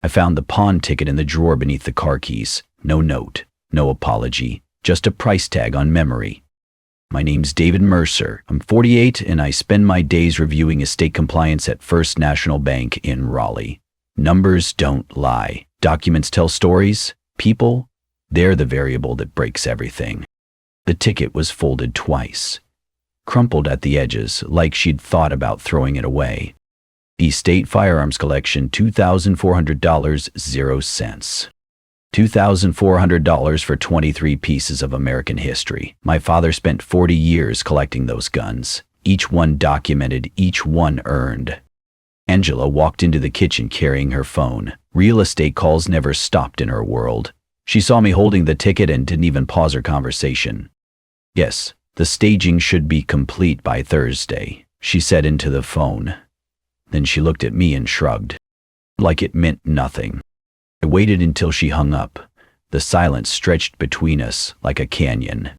I found the pawn ticket in the drawer beneath the car keys. No note, no apology, just a price tag on memory. My name's David Mercer. I'm 48 and I spend my days reviewing estate compliance at First National Bank in Raleigh. Numbers don't lie. Documents tell stories. People, they're the variable that breaks everything. The ticket was folded twice, crumpled at the edges like she'd thought about throwing it away. Estate Firearms Collection, $2,400, 0 cents. $2,400 for 23 pieces of American history. My father spent 40 years collecting those guns. Each one documented, each one earned. Angela walked into the kitchen carrying her phone. Real estate calls never stopped in her world. She saw me holding the ticket and didn't even pause her conversation. Yes, the staging should be complete by Thursday, she said into the phone. Then she looked at me and shrugged, like it meant nothing. I waited until she hung up. The silence stretched between us like a canyon.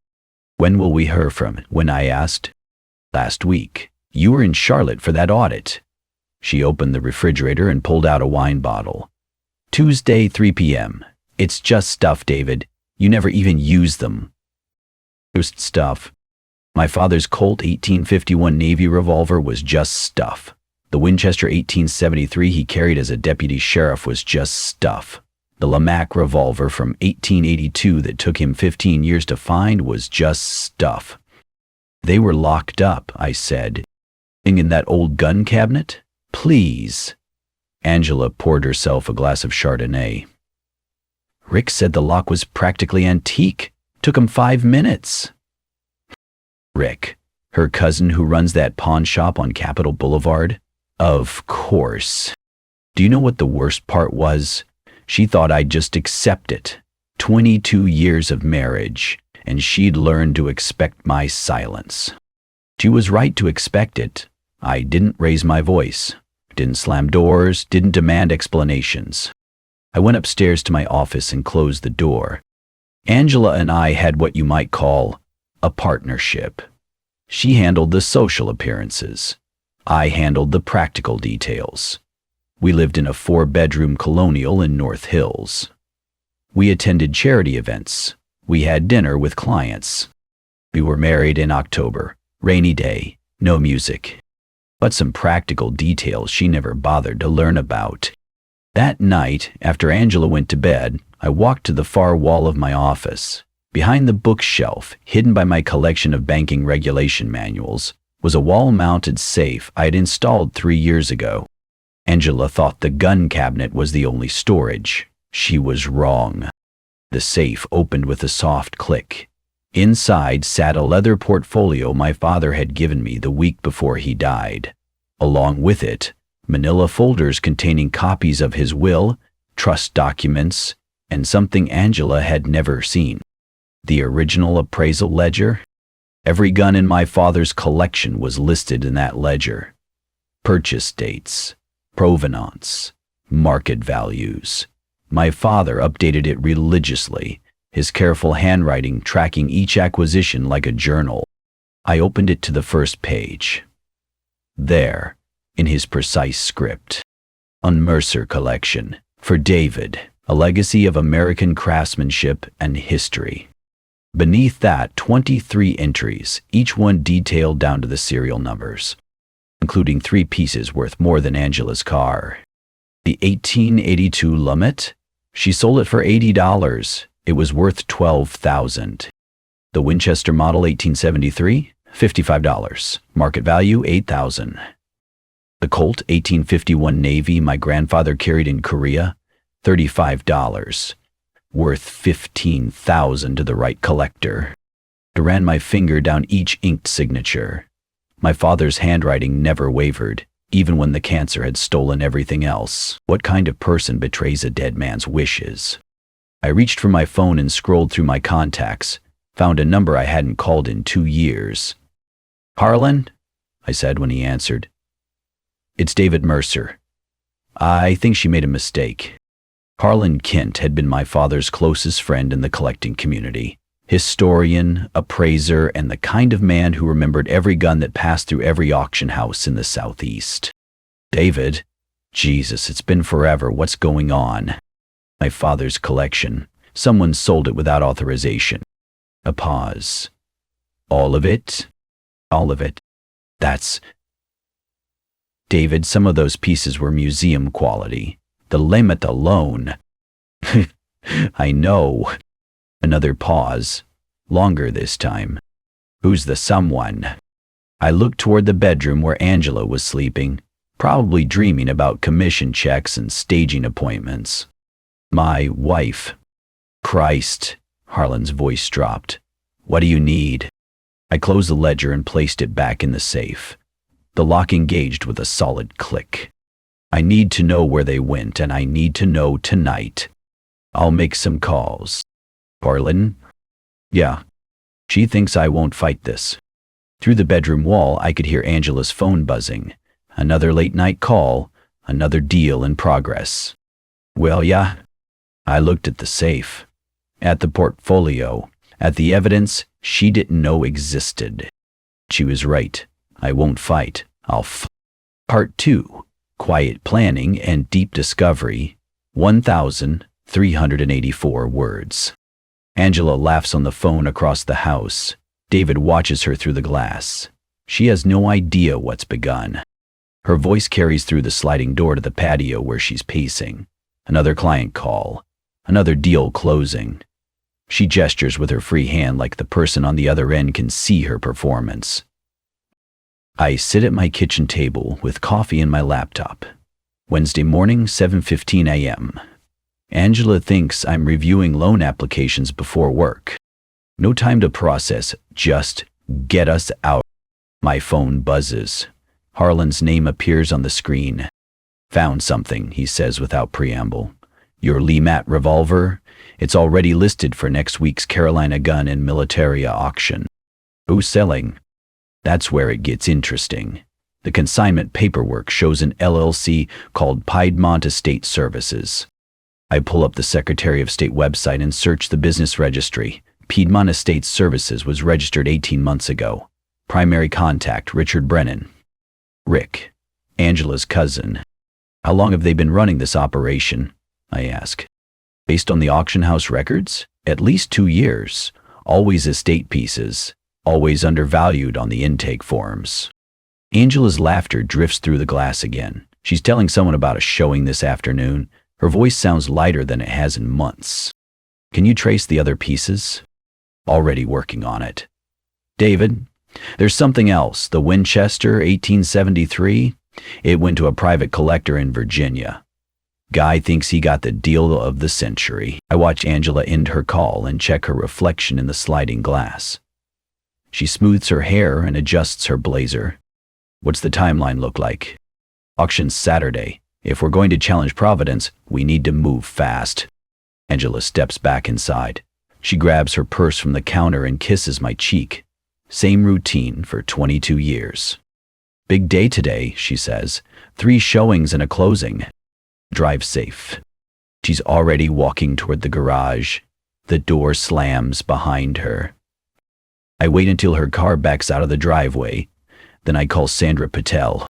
When will we hear from it? When I asked. Last week. You were in Charlotte for that audit. She opened the refrigerator and pulled out a wine bottle. Tuesday, 3 p.m. It's just stuff, David. You never even use them. Just stuff. My father's Colt 1851 Navy revolver was just stuff. The Winchester 1873 he carried as a deputy sheriff was just stuff. The Lamac revolver from 1882 that took him 15 years to find was just stuff. They were locked up, I said. In that old gun cabinet? Please. Angela poured herself a glass of Chardonnay. Rick said the lock was practically antique. Took him 5 minutes. Rick, her cousin who runs that pawn shop on Capitol Boulevard? Of course. Do you know what the worst part was? She thought I'd just accept it. 22 years of marriage, and she'd learned to expect my silence. She was right to expect it. I didn't raise my voice, didn't slam doors, didn't demand explanations. I went upstairs to my office and closed the door. Angela and I had what you might call a partnership. She handled the social appearances. I handled the practical details. We lived in a 4-bedroom colonial in North Hills. We attended charity events. We had dinner with clients. We were married in October. Rainy day, no music. But some practical details she never bothered to learn about. That night, after Angela went to bed, I walked to the far wall of my office. Behind the bookshelf, hidden by my collection of banking regulation manuals, was a wall-mounted safe I'd installed 3 years ago. Angela thought the gun cabinet was the only storage. She was wrong. The safe opened with a soft click. Inside sat a leather portfolio my father had given me the week before he died. Along with it, manila folders containing copies of his will, trust documents, and something Angela had never seen. The original appraisal ledger. Every gun in my father's collection was listed in that ledger. Purchase dates, provenance, market values. My father updated it religiously, his careful handwriting tracking each acquisition like a journal. I opened it to the first page. There, in his precise script, on Mercer Collection, for David, a legacy of American craftsmanship and history. Beneath that, 23 entries, each one detailed down to the serial numbers, including 3 pieces worth more than Angela's car. The 1882 Lumet, she sold it for $80. It was worth $12,000. The Winchester model 1873, $55. Market value $8,000. The Colt 1851 Navy my grandfather carried in Korea, $35. Worth $15,000 to the right collector. I ran my finger down each inked signature. My father's handwriting never wavered, even when the cancer had stolen everything else. What kind of person betrays a dead man's wishes? I reached for my phone and scrolled through my contacts, found a number I hadn't called in 2 years. Harlan? I said when he answered. It's David Mercer. I think she made a mistake. Harlan Kent had been my father's closest friend in the collecting community. Historian, appraiser, and the kind of man who remembered every gun that passed through every auction house in the Southeast. David, Jesus, it's been forever. What's going on? My father's collection. Someone sold it without authorization. A pause. All of it? All of it. That's... David, some of those pieces were museum quality. The limit alone. I know. Another pause. Longer this time. Who's the someone? I looked toward the bedroom where Angela was sleeping, probably dreaming about commission checks and staging appointments. My wife. Christ, Harlan's voice dropped. What do you need? I closed the ledger and placed it back in the safe. The lock engaged with a solid click. I need to know where they went, and I need to know tonight. I'll make some calls. Harlan? Yeah. She thinks I won't fight this. Through the bedroom wall, I could hear Angela's phone buzzing. Another late-night call, another deal in progress. Well, yeah. I looked at the safe, at the portfolio, at the evidence she didn't know existed. She was right. I won't fight. Part 2. Quiet Planning and Deep Discovery. 1,384 words. Angela laughs on the phone across the house. David watches her through the glass. She has no idea what's begun. Her voice carries through the sliding door to the patio where she's pacing. Another client call. Another deal closing. She gestures with her free hand like the person on the other end can see her performance. I sit at my kitchen table with coffee and my laptop. Wednesday morning, 7:15 a.m. Angela thinks I'm reviewing loan applications before work. No time to process, just get us out. My phone buzzes. Harlan's name appears on the screen. Found something, he says without preamble. Your Lemat revolver? It's already listed for next week's Carolina Gun and Militaria auction. Who's selling? That's where it gets interesting. The consignment paperwork shows an LLC called Piedmont Estate Services. I pull up the Secretary of State website and search the business registry. Piedmont Estate Services was registered 18 months ago. Primary contact, Richard Brennan. Rick, Angela's cousin. How long have they been running this operation? I ask. Based on the auction house records? At least 2 years. Always estate pieces. Always undervalued on the intake forms. Angela's laughter drifts through the glass again. She's telling someone about a showing this afternoon. Her voice sounds lighter than it has in months. Can you trace the other pieces? Already working on it. David, there's something else. The Winchester, 1873. It went to a private collector in Virginia. Guy thinks he got the deal of the century. I watch Angela end her call and check her reflection in the sliding glass. She smooths her hair and adjusts her blazer. What's the timeline look like? Auction's Saturday. If we're going to challenge Providence, we need to move fast. Angela steps back inside. She grabs her purse from the counter and kisses my cheek. Same routine for 22 years. Big day today, she says. 3 showings and a closing. Drive safe. She's already walking toward the garage. The door slams behind her. I wait until her car backs out of the driveway. Then I call Sandra Patel.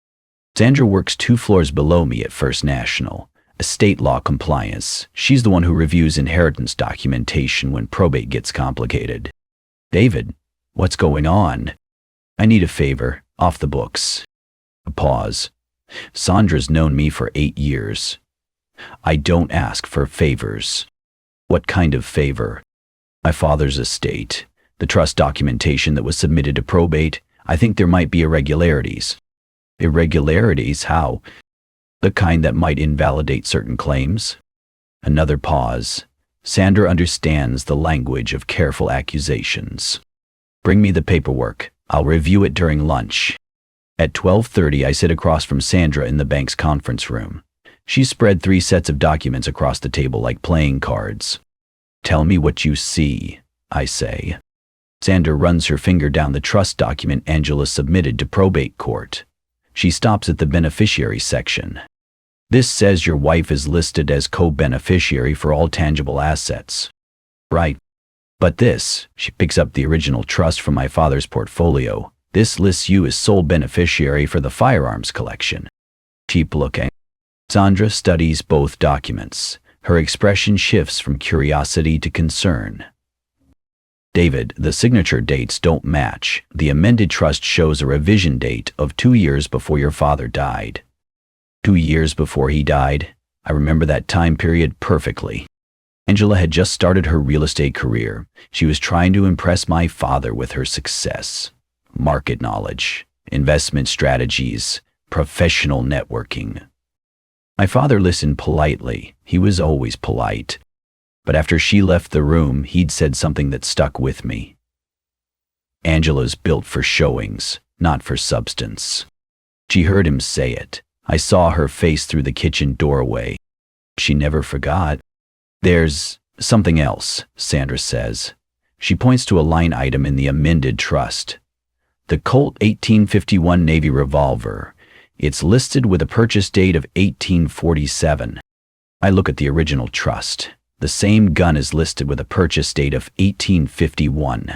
Sandra works 2 floors below me at First National. Estate law compliance. She's the one who reviews inheritance documentation when probate gets complicated. David, what's going on? I need a favor. Off the books. A pause. Sandra's known me for 8 years. I don't ask for favors. What kind of favor? My father's estate. The trust documentation that was submitted to probate. I think there might be irregularities. Irregularities? How? The kind that might invalidate certain claims? Another pause. Sandra understands the language of careful accusations. Bring me the paperwork. I'll review it during lunch. At 12:30, I sit across from Sandra in the bank's conference room. She spread 3 sets of documents across the table like playing cards. Tell me what you see, I say. Sandra runs her finger down the trust document Angela submitted to probate court. She stops at the beneficiary section. This says your wife is listed as co-beneficiary for all tangible assets. Right. But this, she picks up the original trust from my father's portfolio. This lists you as sole beneficiary for the firearms collection. Cheap looking. Sandra studies both documents. Her expression shifts from curiosity to concern. David, the signature dates don't match. The amended trust shows a revision date of 2 years before your father died. 2 years before he died? I remember that time period perfectly. Angela had just started her real estate career. She was trying to impress my father with her success, market knowledge, investment strategies, professional networking. My father listened politely. He was always polite. But after she left the room, he'd said something that stuck with me. Angela's built for showings, not for substance. She heard him say it. I saw her face through the kitchen doorway. She never forgot. There's something else, Sandra says. She points to a line item in the amended trust. The Colt 1851 Navy revolver. It's listed with a purchase date of 1847. I look at the original trust. The same gun is listed with a purchase date of 1851.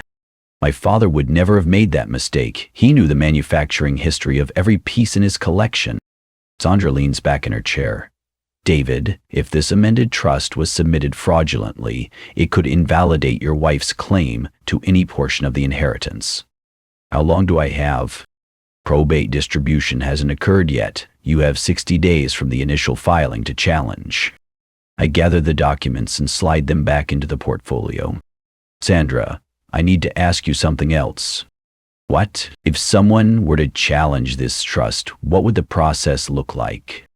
My father would never have made that mistake. He knew the manufacturing history of every piece in his collection. Sandra leans back in her chair. David, if this amended trust was submitted fraudulently, it could invalidate your wife's claim to any portion of the inheritance. How long do I have? Probate distribution hasn't occurred yet. You have 60 days from the initial filing to challenge. I gather the documents and slide them back into the portfolio. Sandra, I need to ask you something else. What? If someone were to challenge this trust, what would the process look like?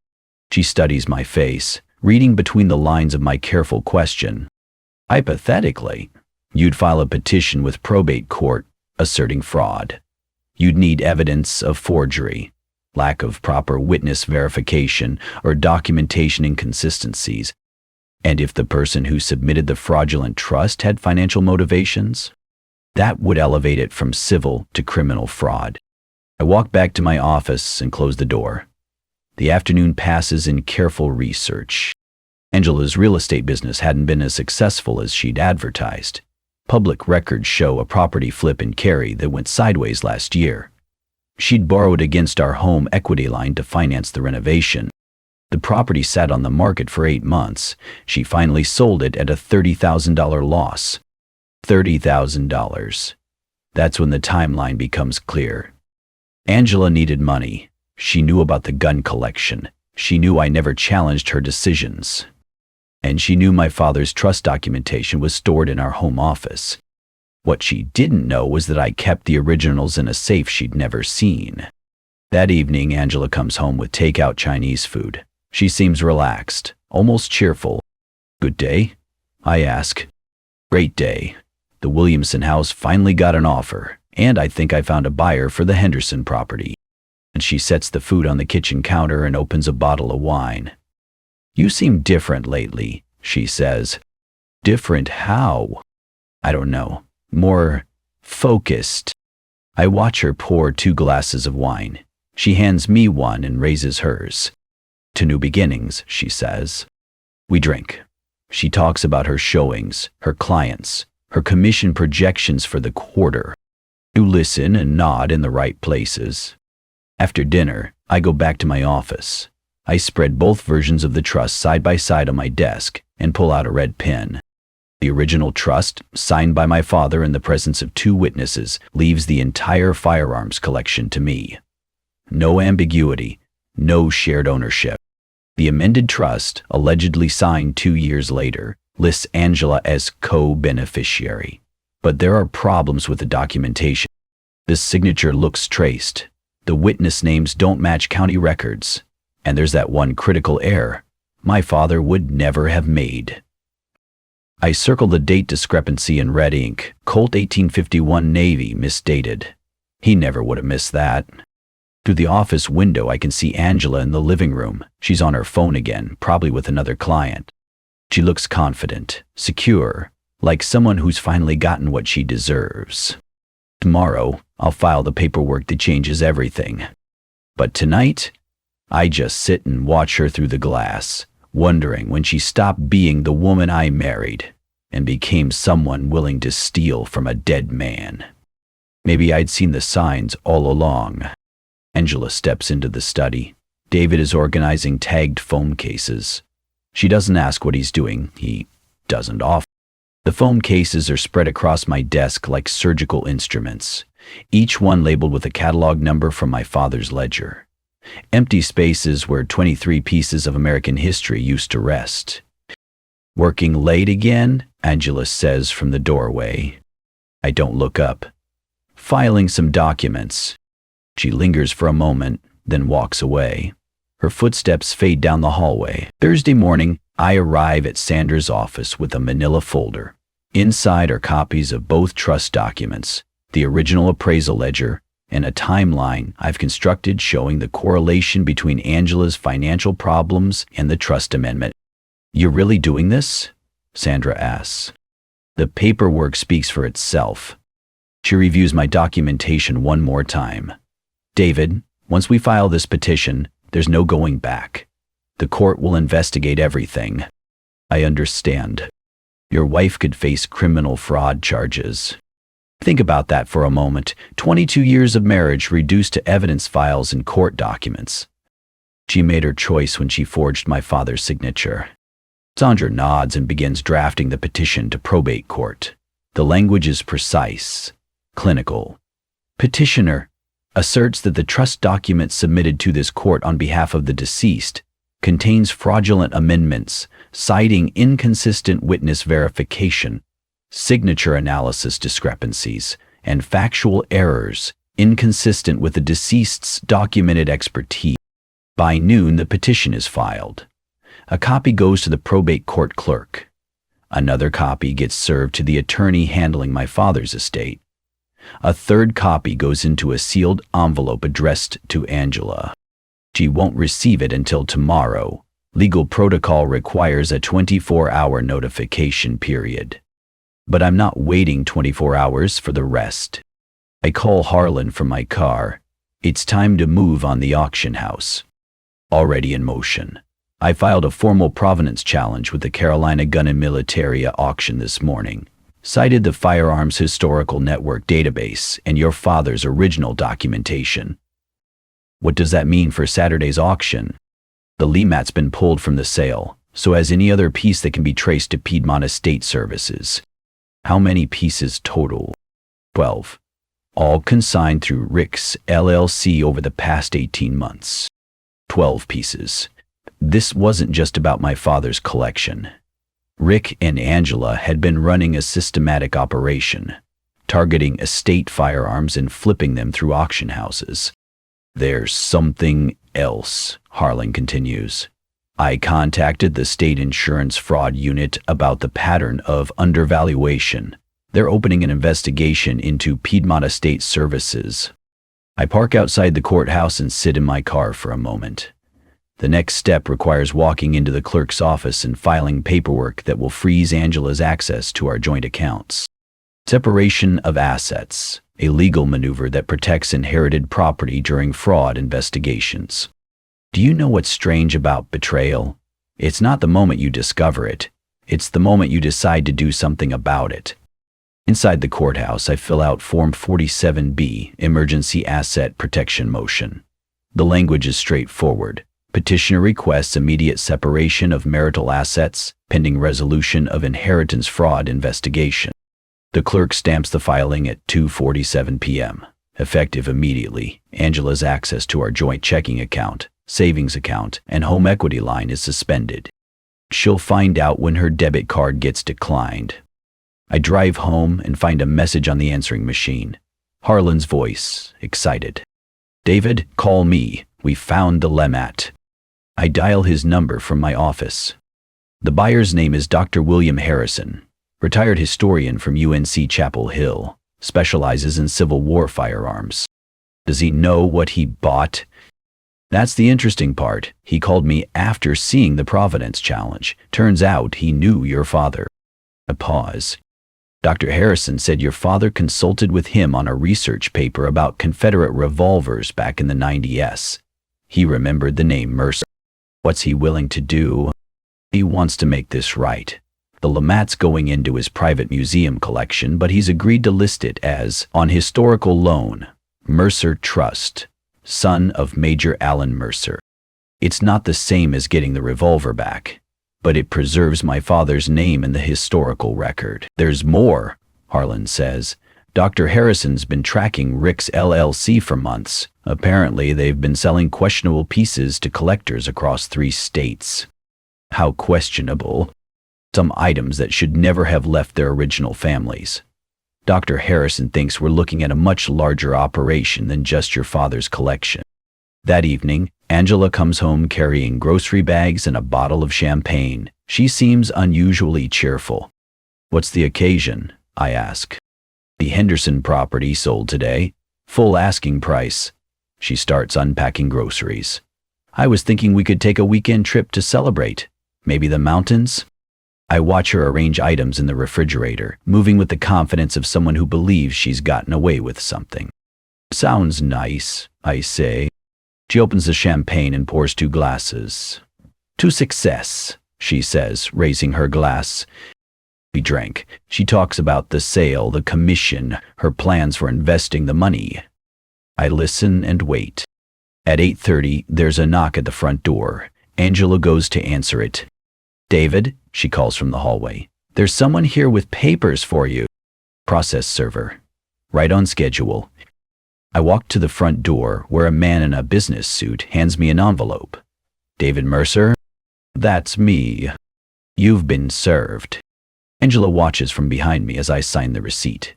She studies my face, reading between the lines of my careful question. Hypothetically, you'd file a petition with probate court asserting fraud. You'd need evidence of forgery, lack of proper witness verification, or documentation inconsistencies. And if the person who submitted the fraudulent trust had financial motivations, that would elevate it from civil to criminal fraud. I walk back to my office and close the door. The afternoon passes in careful research. Angela's real estate business hadn't been as successful as she'd advertised. Public records show a property flip in Cary that went sideways last year. She'd borrowed against our home equity line to finance the renovation. The property sat on the market for 8 months. She finally sold it at a $30,000 loss. $30,000. That's when the timeline becomes clear. Angela needed money. She knew about the gun collection. She knew I never challenged her decisions. And she knew my father's trust documentation was stored in our home office. What she didn't know was that I kept the originals in a safe she'd never seen. That evening, Angela comes home with takeout Chinese food. She seems relaxed, almost cheerful. Good day? I ask. Great day. The Williamson house finally got an offer, and I think I found a buyer for the Henderson property. And she sets the food on the kitchen counter and opens a bottle of wine. You seem different lately, she says. Different how? I don't know. More focused. I watch her pour 2 glasses of wine. She hands me one and raises hers. To new beginnings, she says. We drink. She talks about her showings, her clients, her commission projections for the quarter. You listen and nod in the right places. After dinner, I go back to my office. I spread both versions of the trust side by side on my desk and pull out a red pen. The original trust, signed by my father in the presence of 2 witnesses, leaves the entire firearms collection to me. No ambiguity, no shared ownership. The amended trust, allegedly signed 2 years later, lists Angela as co-beneficiary. But there are problems with the documentation. This signature looks traced. The witness names don't match county records. And there's that one critical error my father would never have made. I circle the date discrepancy in red ink. Colt 1851 Navy misdated. He never would have missed that. Through the office window, I can see Angela in the living room. She's on her phone again, probably with another client. She looks confident, secure, like someone who's finally gotten what she deserves. Tomorrow, I'll file the paperwork that changes everything. But tonight, I just sit and watch her through the glass, wondering when she stopped being the woman I married and became someone willing to steal from a dead man. Maybe I'd seen the signs all along. Angela steps into the study. David is organizing tagged foam cases. She doesn't ask what he's doing. He doesn't offer. The foam cases are spread across my desk like surgical instruments, each one labeled with a catalog number from my father's ledger. Empty spaces where 23 pieces of American history used to rest. "Working late again?" Angela says from the doorway. I don't look up. "Filing some documents." She lingers for a moment, then walks away. Her footsteps fade down the hallway. Thursday morning, I arrive at Sandra's office with a manila folder. Inside are copies of both trust documents, the original appraisal ledger, and a timeline I've constructed showing the correlation between Angela's financial problems and the trust amendment. "You're really doing this?" Sandra asks. The paperwork speaks for itself. She reviews my documentation one more time. "David, once we file this petition, there's no going back. The court will investigate everything." "I understand. Your wife could face criminal fraud charges." Think about that for a moment. 22 years of marriage reduced to evidence files and court documents. She made her choice when she forged my father's signature. Sandra nods and begins drafting the petition to probate court. The language is precise, clinical. Petitioner asserts that the trust document submitted to this court on behalf of the deceased contains fraudulent amendments, citing inconsistent witness verification, signature analysis discrepancies, and factual errors inconsistent with the deceased's documented expertise. By noon, the petition is filed. A copy goes to the probate court clerk. Another copy gets served to the attorney handling my father's estate. A third copy goes into a sealed envelope addressed to Angela. She won't receive it until tomorrow. Legal protocol requires a 24-hour notification period. But I'm not waiting 24 hours for the rest. I call Harlan from my car. It's time to move on the auction house. Already in motion. I filed a formal provenance challenge with the Carolina Gun and Militaria auction this morning. Cited the Firearms Historical Network database and your father's original documentation. What does that mean for Saturday's auction? The LEMAT's been pulled from the sale, so has any other piece that can be traced to Piedmont Estate Services. How many pieces total? 12. All consigned through Rick's LLC over the past 18 months. 12 pieces. This wasn't just about my father's collection. Rick and Angela had been running a systematic operation, targeting estate firearms and flipping them through auction houses. "There's something else," Harlan continues. "I contacted the state insurance fraud unit about the pattern of undervaluation. They're opening an investigation into Piedmont Estate Services." I park outside the courthouse and sit in my car for a moment. The next step requires walking into the clerk's office and filing paperwork that will freeze Angela's access to our joint accounts. Separation of assets, a legal maneuver that protects inherited property during fraud investigations. Do you know what's strange about betrayal? It's not the moment you discover it. It's the moment you decide to do something about it. Inside the courthouse, I fill out Form 47B, Emergency Asset Protection Motion. The language is straightforward. Petitioner requests immediate separation of marital assets pending resolution of inheritance fraud investigation. The clerk stamps the filing at 2:47 p.m. Effective immediately, Angela's access to our joint checking account, savings account, and home equity line is suspended. She'll find out when her debit card gets declined. I drive home and find a message on the answering machine. Harlan's voice, excited. "David, call me. We found the LEMAT." I dial his number from my office. The buyer's name is Dr. William Harrison, retired historian from UNC Chapel Hill, specializes in Civil War firearms. Does he know what he bought? That's the interesting part. He called me after seeing the Providence Challenge. Turns out he knew your father. A pause. "Dr. Harrison said your father consulted with him on a research paper about Confederate revolvers back in the 90s. He remembered the name Mercer. What's he willing to do?" "He wants to make this right. The LEMAT's going into his private museum collection, but he's agreed to list it as on historical loan, Mercer Trust, son of Major Allen Mercer." It's not the same as getting the revolver back, but it preserves my father's name in the historical record. There's more, Harlan says. Dr. Harrison's been tracking Rick's LLC for months. Apparently, they've been selling questionable pieces to collectors across 3 states. How questionable? Some items that should never have left their original families. Dr. Harrison thinks we're looking at a much larger operation than just your father's collection. That evening, Angela comes home carrying grocery bags and a bottle of champagne. She seems unusually cheerful. What's the occasion? I ask. The Henderson property sold today. Full asking price. She starts unpacking groceries. I was thinking we could take a weekend trip to celebrate. Maybe the mountains? I watch her arrange items in the refrigerator, moving with the confidence of someone who believes she's gotten away with something. Sounds nice, I say. She opens the champagne and pours 2 glasses. To success, she says, raising her glass. We drank. She talks about the sale, the commission, her plans for investing the money. I listen and wait. At 8:30, there's a knock at the front door. Angela goes to answer it. David, she calls from the hallway. There's someone here with papers for you. Process server. Right on schedule. I walk to the front door where a man in a business suit hands me an envelope. David Mercer? That's me. You've been served. Angela watches from behind me as I sign the receipt.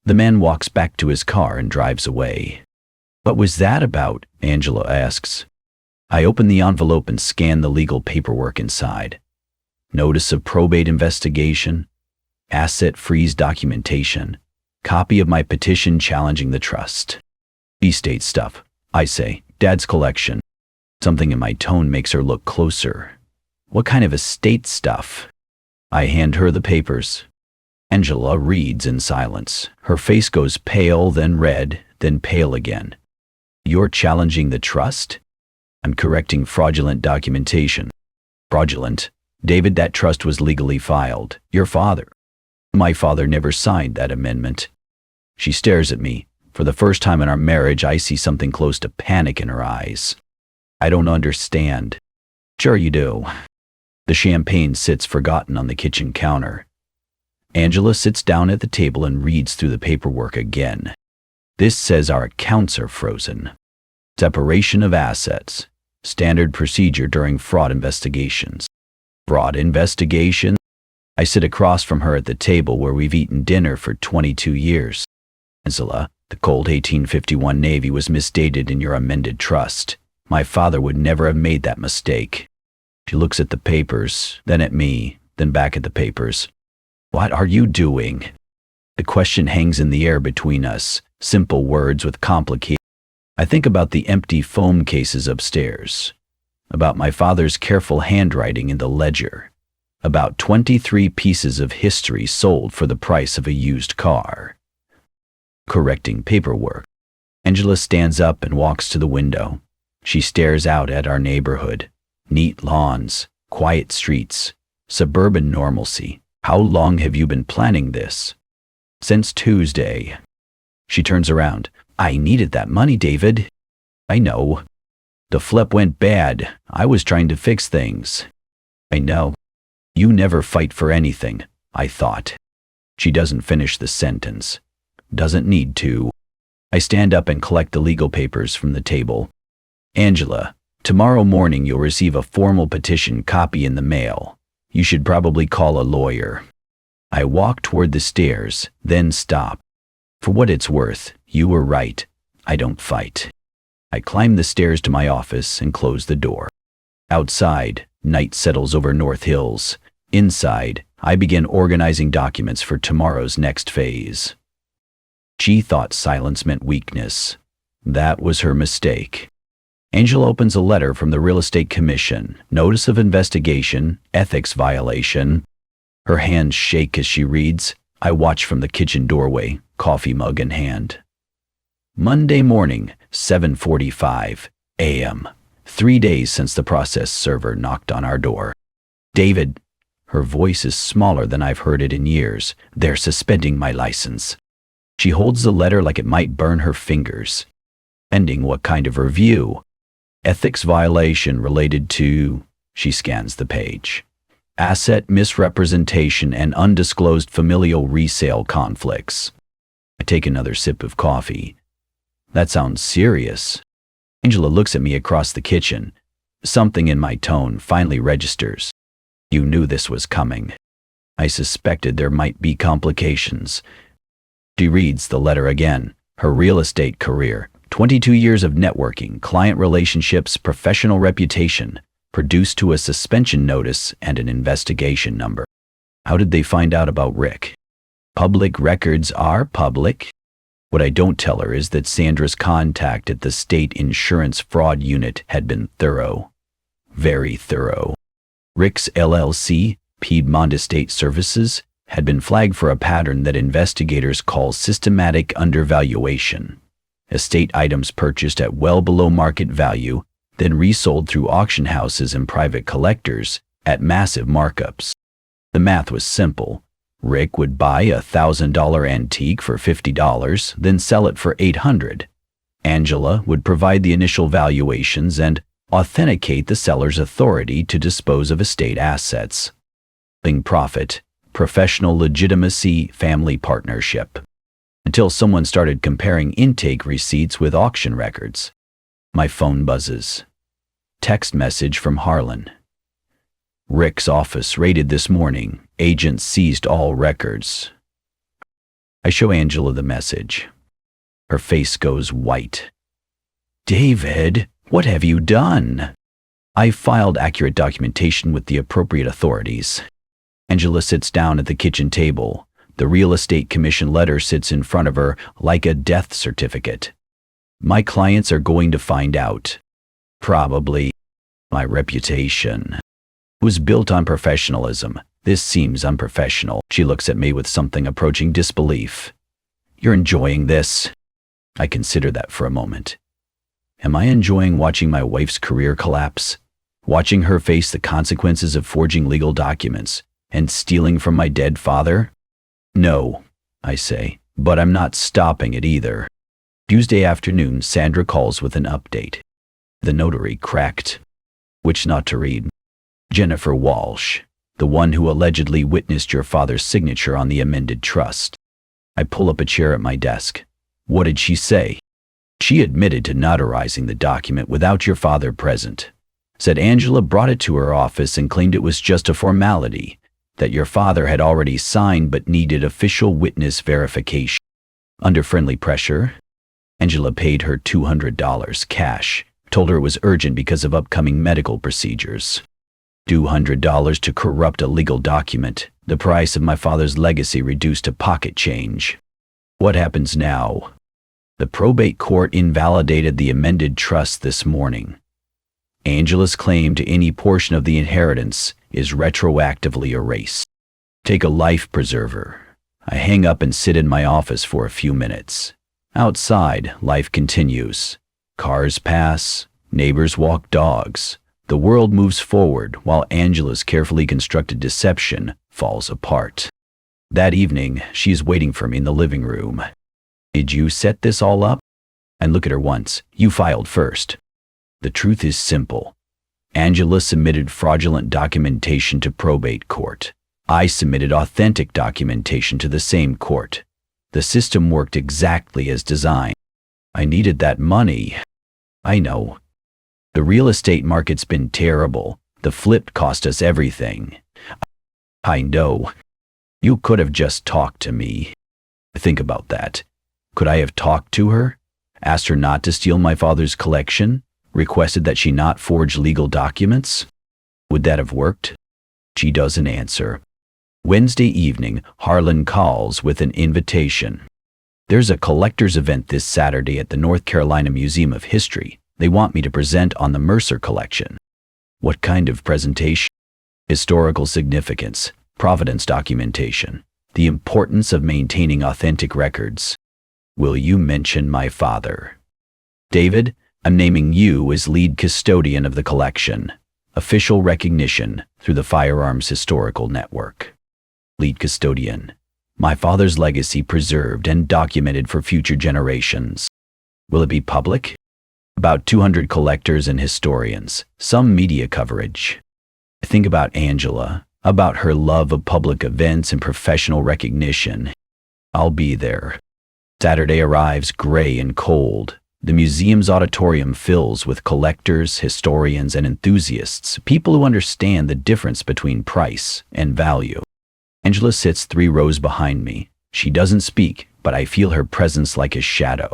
The man walks back to his car and drives away. What was that about? Angela asks. I open the envelope and scan the legal paperwork inside. Notice of probate investigation, asset freeze documentation, copy of my petition challenging the trust. Estate stuff, I say. Dad's collection. Something in my tone makes her look closer. What kind of estate stuff? I hand her the papers. Angela reads in silence. Her face goes pale, then red, then pale again. You're challenging the trust? I'm correcting fraudulent documentation. Fraudulent? David, that trust was legally filed. Your father. My father never signed that amendment. She stares at me. For the first time in our marriage, I see something close to panic in her eyes. I don't understand. Sure you do. The champagne sits forgotten on the kitchen counter. Angela sits down at the table and reads through the paperwork again. This says our accounts are frozen. Separation of assets. Standard procedure during fraud investigations. Fraud investigation? I sit across from her at the table where we've eaten dinner for 22 years. Angela, the cold 1851 Navy was misdated in your amended trust. My father would never have made that mistake. She looks at the papers, then at me, then back at the papers. What are you doing? The question hangs in the air between us, simple words with complicated. I think about the empty foam cases upstairs, about my father's careful handwriting in the ledger, about 23 pieces of history sold for the price of a used car. Correcting paperwork. Angela stands up and walks to the window. She stares out at our neighborhood. Neat lawns, quiet streets, suburban normalcy. How long have you been planning this? Since Tuesday. She turns around. I needed that money, David. I know. The flip went bad. I was trying to fix things. I know. You never fight for anything, I thought. She doesn't finish the sentence. Doesn't need to. I stand up and collect the legal papers from the table. Angela, tomorrow morning you'll receive a formal petition copy in the mail. You should probably call a lawyer. I walk toward the stairs, then stop. For what it's worth, you were right. I don't fight. I climb the stairs to my office and close the door. Outside, night settles over North Hills. Inside, I begin organizing documents for tomorrow's next phase. She thought silence meant weakness. That was her mistake. Angela opens a letter from the Real Estate Commission, notice of investigation, ethics violation. Her hands shake as she reads. I watch from the kitchen doorway, coffee mug in hand. Monday morning, 7:45 a.m. 3 days since the process server knocked on our door. David, her voice is smaller than I've heard it in years. They're suspending my license. She holds the letter like it might burn her fingers. Pending what kind of review? Ethics violation related to, she scans the page. Asset misrepresentation and undisclosed familial resale conflicts. I take another sip of coffee. That sounds serious. Angela looks at me across the kitchen. Something in my tone finally registers. You knew this was coming. I suspected there might be complications. She reads the letter again. Her real estate career, 22 years of networking, client relationships, professional reputation, produced to a suspension notice and an investigation number. How did they find out about Rick? Public records are public. What I don't tell her is that Sandra's contact at the state insurance fraud unit had been thorough. Very thorough. Rick's LLC, Piedmont Estate Services, had been flagged for a pattern that investigators call systematic undervaluation. Estate items purchased at well below market value, then resold through auction houses and private collectors at massive markups. The math was simple. Rick would buy a $1,000 antique for $50, then sell it for $800. Angela would provide the initial valuations and authenticate the seller's authority to dispose of estate assets. Profit, professional legitimacy, family partnership. Until someone started comparing intake receipts with auction records. My phone buzzes. Text message from Harlan. Rick's office raided this morning. Agents seized all records. I show Angela the message. Her face goes white. David, what have you done? I filed accurate documentation with the appropriate authorities. Angela sits down at the kitchen table. The real estate commission letter sits in front of her like a death certificate. My clients are going to find out. Probably. My reputation was built on professionalism. This seems unprofessional. She looks at me with something approaching disbelief. You're enjoying this? I consider that for a moment. Am I enjoying watching my wife's career collapse? Watching her face the consequences of forging legal documents and stealing from my dead father? No, I say, but I'm not stopping it either. Tuesday afternoon, Sandra calls with an update. The notary cracked. Which not to read? Jennifer Walsh, the one who allegedly witnessed your father's signature on the amended trust. I pull up a chair at my desk. What did she say? She admitted to notarizing the document without your father present. Said Angela brought it to her office and claimed it was just a formality, that your father had already signed but needed official witness verification. Under friendly pressure, Angela paid her $200 cash, told her it was urgent because of upcoming medical procedures. $200 to corrupt a legal document, the price of my father's legacy reduced to pocket change. What happens now? The probate court invalidated the amended trust this morning. Angela's claim to any portion of the inheritance is retroactively erased. Take a life preserver. I hang up and sit in my office for a few minutes. Outside, life continues. Cars pass, neighbors walk dogs. The world moves forward while Angela's carefully constructed deception falls apart. That evening, she is waiting for me in the living room. Did you set this all up? And look at her once. You filed first. The truth is simple. Angela submitted fraudulent documentation to probate court. I submitted authentic documentation to the same court. The system worked exactly as designed. I needed that money. I know. The real estate market's been terrible. The flip cost us everything. I know. You could have just talked to me. Think about that. Could I have talked to her? Asked her not to steal my father's collection? Requested that she not forge legal documents? Would that have worked? She doesn't answer. Wednesday evening, Harlan calls with an invitation. There's a collector's event this Saturday at the North Carolina Museum of History. They want me to present on the Mercer collection. What kind of presentation? Historical significance, provenance documentation, the importance of maintaining authentic records. Will you mention my father? David, I'm naming you as lead custodian of the collection. Official recognition through the Firearms Historical Network. Lead custodian. My father's legacy preserved and documented for future generations. Will it be public? About 200 collectors and historians, some media coverage. I think about Angela, about her love of public events and professional recognition. I'll be there. Saturday arrives gray and cold. The museum's auditorium fills with collectors, historians, and enthusiasts, people who understand the difference between price and value. Angela sits 3 rows behind me. She doesn't speak, but I feel her presence like a shadow.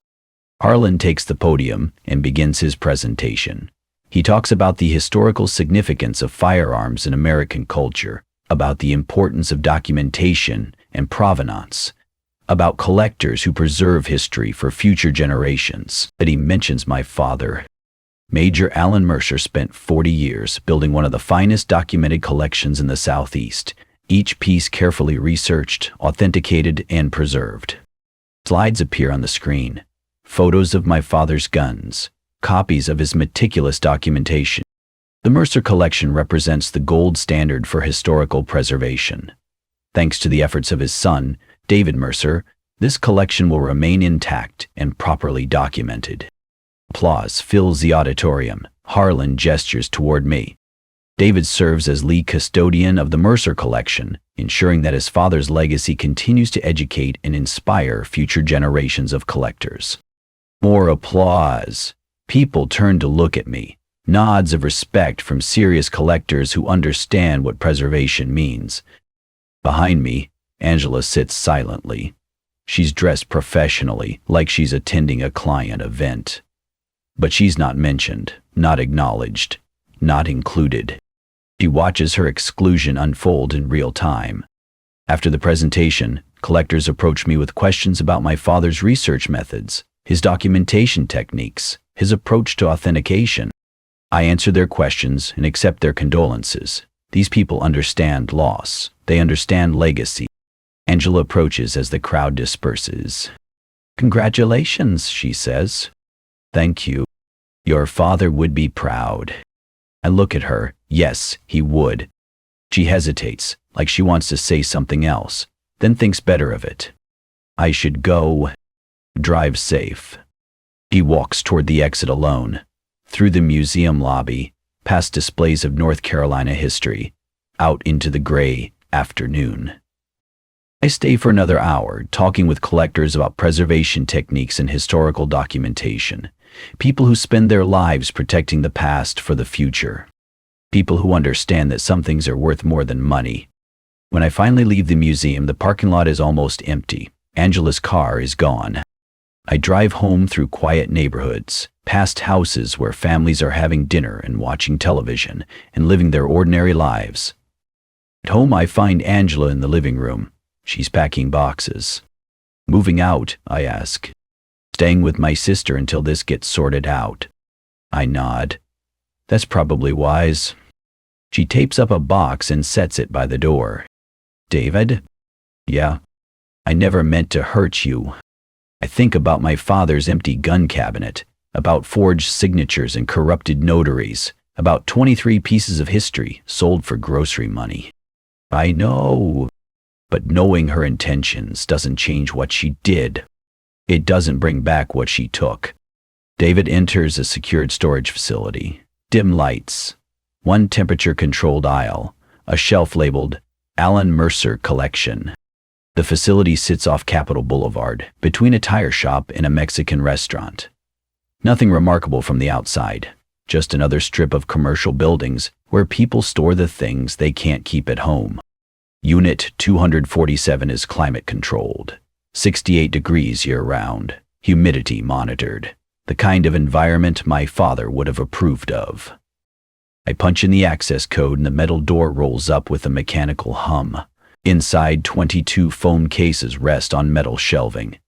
Harlan takes the podium and begins his presentation. He talks about the historical significance of firearms in American culture, about the importance of documentation and provenance, about collectors who preserve history for future generations. But he mentions my father. Major Alan Mercer spent 40 years building one of the finest documented collections in the Southeast, each piece carefully researched, authenticated, and preserved. Slides appear on the screen. Photos of my father's guns, copies of his meticulous documentation. The Mercer collection represents the gold standard for historical preservation. Thanks to the efforts of his son, David Mercer, this collection will remain intact and properly documented. Applause fills the auditorium. Harlan gestures toward me. David serves as lead custodian of the Mercer collection, ensuring that his father's legacy continues to educate and inspire future generations of collectors. More applause. People turn to look at me. Nods of respect from serious collectors who understand what preservation means. Behind me, Angela sits silently. She's dressed professionally, like she's attending a client event. But she's not mentioned, not acknowledged, not included. She watches her exclusion unfold in real time. After the presentation, collectors approach me with questions about my father's research methods, his documentation techniques, his approach to authentication. I answer their questions and accept their condolences. These people understand loss. They understand legacy. Angela approaches as the crowd disperses. "Congratulations," she says. "Thank you. Your father would be proud." I look at her. Yes, he would. She hesitates, like she wants to say something else, then thinks better of it. "I should go. Drive safe." He walks toward the exit alone, through the museum lobby, past displays of North Carolina history, out into the gray afternoon. I stay for another hour, talking with collectors about preservation techniques and historical documentation. People who spend their lives protecting the past for the future. People who understand that some things are worth more than money. When I finally leave the museum, the parking lot is almost empty. Angela's car is gone. I drive home through quiet neighborhoods, past houses where families are having dinner and watching television and living their ordinary lives. At home, I find Angela in the living room. She's packing boxes. "Moving out?" I ask. "Staying with my sister until this gets sorted out." I nod. "That's probably wise." She tapes up a box and sets it by the door. "David?" "Yeah." "I never meant to hurt you." I think about my father's empty gun cabinet, about forged signatures and corrupted notaries, about 23 pieces of history sold for grocery money. I know. But knowing her intentions doesn't change what she did. It doesn't bring back what she took. David enters a secured storage facility. Dim lights. One temperature-controlled aisle. A shelf labeled Alan Mercer Collection. The facility sits off Capitol Boulevard, between a tire shop and a Mexican restaurant. Nothing remarkable from the outside. Just another strip of commercial buildings where people store the things they can't keep at home. Unit 247 is climate-controlled. 68 degrees year-round. Humidity monitored. The kind of environment my father would have approved of. I punch in the access code and the metal door rolls up with a mechanical hum. Inside, 22 foam cases rest on metal shelving,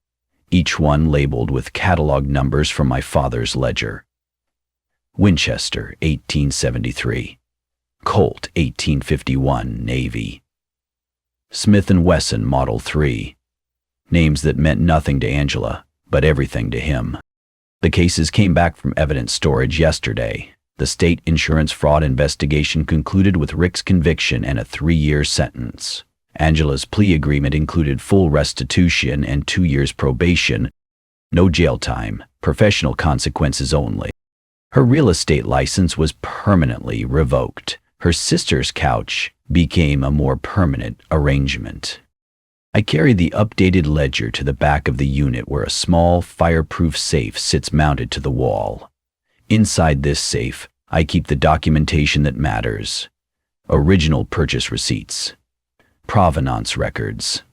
each one labeled with catalog numbers from my father's ledger. Winchester, 1873. Colt, 1851, Navy. Smith & Wesson Model 3. Names that meant nothing to Angela, but everything to him. The cases came back from evidence storage yesterday. The state insurance fraud investigation concluded with Rick's conviction and a 3-year sentence. Angela's plea agreement included full restitution and 2 years probation. No jail time, professional consequences only. Her real estate license was permanently revoked. Her sister's couch became a more permanent arrangement. I carried the updated ledger to the back of the unit where a small, fireproof safe sits mounted to the wall. Inside this safe, I keep the documentation that matters. Original purchase receipts. Provenance records.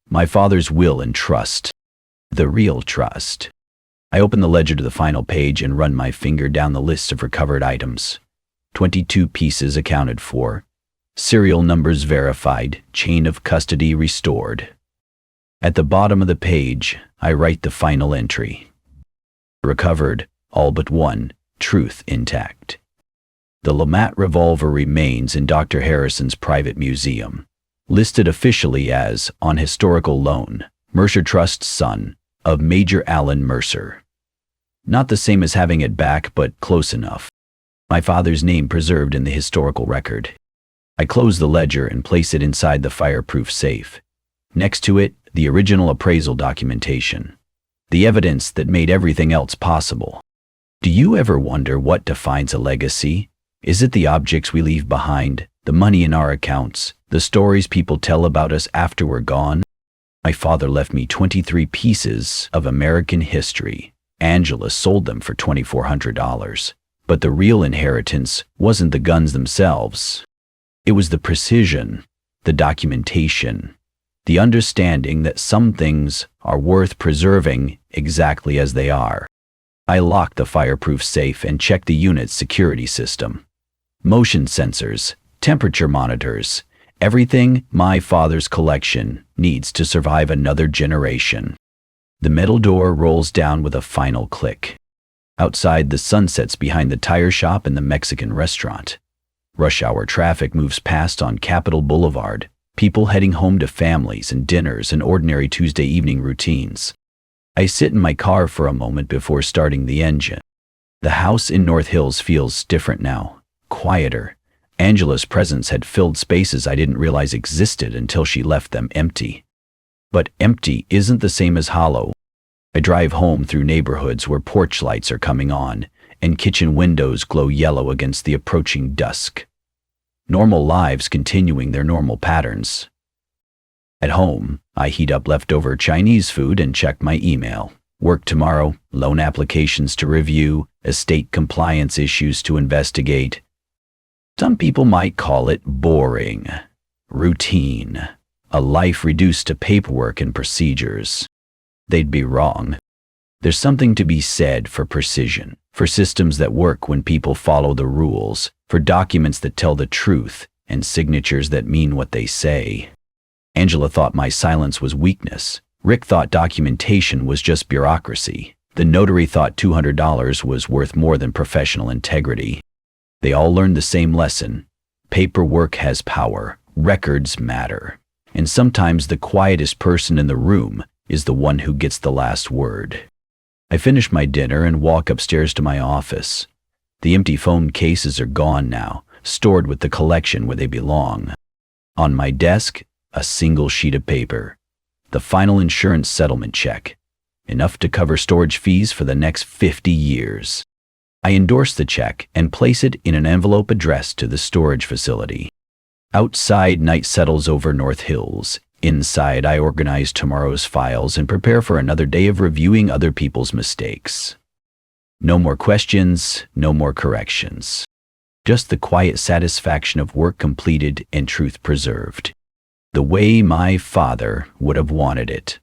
My father's will and trust. The real trust. I open the ledger to the final page and run my finger down the list of recovered items. 22 pieces accounted for. Serial numbers verified. Chain of custody restored. At the bottom of the page, I write the final entry. Recovered, all but one, truth intact. The Lamat revolver remains in Dr. Harrison's private museum, listed officially as on historical loan, Mercer Trust's son, of Major Allen Mercer. Not the same as having it back, but close enough. My father's name preserved in the historical record. I close the ledger and place it inside the fireproof safe. Next to it, the original appraisal documentation. The evidence that made everything else possible. Do you ever wonder what defines a legacy? Is it the objects we leave behind, the money in our accounts, the stories people tell about us after we're gone? My father left me 23 pieces of American history. Angela sold them for $2,400. But the real inheritance wasn't the guns themselves. It was the precision, the documentation, the understanding that some things are worth preserving exactly as they are. I locked the fireproof safe and checked the unit's security system. Motion sensors, temperature monitors, everything my father's collection needs to survive another generation. The metal door rolls down with a final click. Outside, the sun sets behind the tire shop and the Mexican restaurant. Rush hour traffic moves past on Capitol Boulevard, people heading home to families and dinners and ordinary Tuesday evening routines. I sit in my car for a moment before starting the engine. The house in North Hills feels different now, quieter. Angela's presence had filled spaces I didn't realize existed until she left them empty. But empty isn't the same as hollow. I drive home through neighborhoods where porch lights are coming on and kitchen windows glow yellow against the approaching dusk. Normal lives continuing their normal patterns. At home, I heat up leftover Chinese food and check my email. Work tomorrow, loan applications to review, estate compliance issues to investigate. Some people might call it boring, routine, a life reduced to paperwork and procedures. They'd be wrong. There's something to be said for precision, for systems that work when people follow the rules, for documents that tell the truth, and signatures that mean what they say. Angela thought my silence was weakness. Rick thought documentation was just bureaucracy. The notary thought $200 was worth more than professional integrity. They all learned the same lesson. Paperwork has power. Records matter. And sometimes the quietest person in the room is the one who gets the last word. I finish my dinner and walk upstairs to my office. The empty phone cases are gone now, stored with the collection where they belong. On my desk, a single sheet of paper. The final insurance settlement check. Enough to cover storage fees for the next 50 years. I endorse the check and place it in an envelope addressed to the storage facility. Outside, night settles over North Hills. Inside, I organize tomorrow's files and prepare for another day of reviewing other people's mistakes. No more questions, no more corrections. Just the quiet satisfaction of work completed and truth preserved. The way my father would have wanted it.